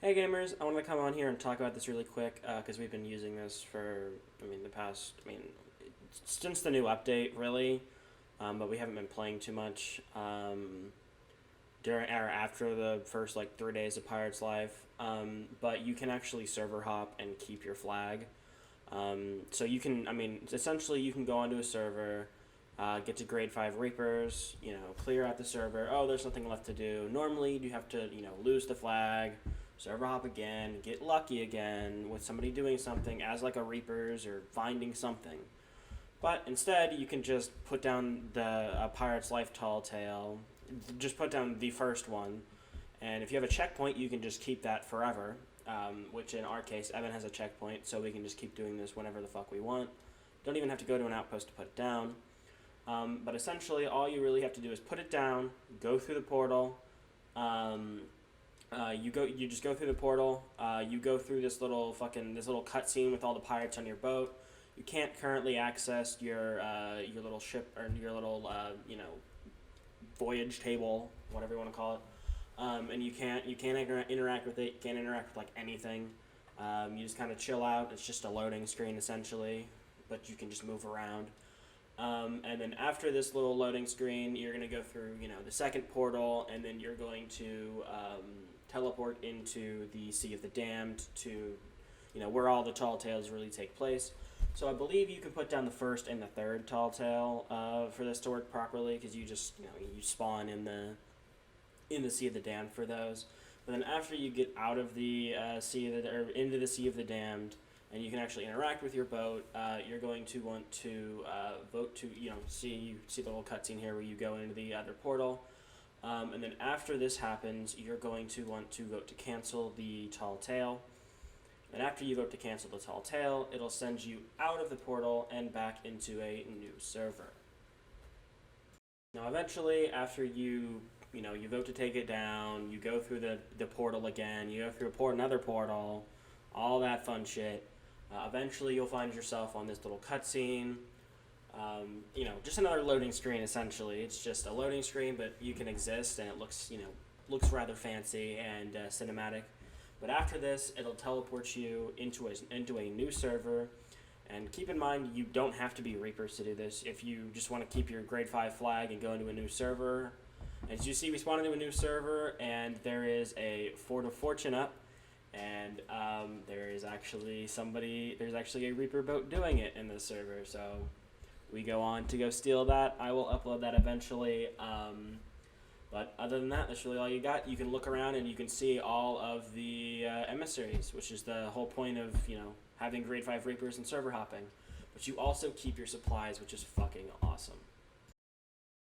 Hey gamers, I wanted to come on here and talk about this really quick because we've been using this for, since the new update, really, but we haven't been playing too much during or after the first like 3 days of Pirate's Life. But you can actually server hop and keep your flag. So you can, essentially you can go onto a server, get to grade 5 Reapers, clear out the server. Oh, there's nothing left to do. Normally you have to, lose the flag, server hop again, get lucky again with somebody doing something as like a Reapers or finding something. But instead, you can just put down the Pirate's Life Tall Tale, just put down the first one, and if you have a checkpoint, you can just keep that forever. Which in our case, Evan has a checkpoint, so we can just keep doing this whenever the fuck we want. Don't even have to go to an outpost to put it down. But essentially, all you really have to do is put it down, go through the portal. You just go through the portal. You go through this little cutscene with all the pirates on your boat. You can't currently access your little ship or your little voyage table, whatever you want to call it. And you can't interact with it. You can't interact with like anything. You just kind of chill out. It's just a loading screen essentially, but you can just move around. And then after this little loading screen, you're going to go through, the second portal, and then you're going to teleport into the Sea of the Damned to, where all the tall tales really take place. So I believe you can put down the first and the third tall tale for this to work properly, because you just, you spawn in the Sea of the Damned for those. But then after you get out of the into the Sea of the Damned, and you can actually interact with your boat, you're going to want to vote to, see the little cutscene here where you go into the other portal. And then after this happens, you're going to want to vote to cancel the tall tale. And after you vote to cancel the tall tale, it'll send you out of the portal and back into a new server. Now eventually, after you vote to take it down, you go through the portal again, you go through another portal, all that fun shit. Eventually, you'll find yourself on this little cutscene. Just another loading screen. Essentially, it's just a loading screen, but you can exist, and it looks rather fancy and cinematic. But after this, it'll teleport you into a new server. And keep in mind, you don't have to be Reapers to do this. If you just want to keep your grade 5 flag and go into a new server, as you see, we spawn into a new server, and there is a Fort of Fortune up. And there's actually a Reaper boat doing it in this server, so we go on to go steal that. I will upload that eventually, but other than that, that's really all you got. You can look around and you can see all of the emissaries, which is the whole point of having grade 5 Reapers and server hopping. But you also keep your supplies, which is fucking awesome.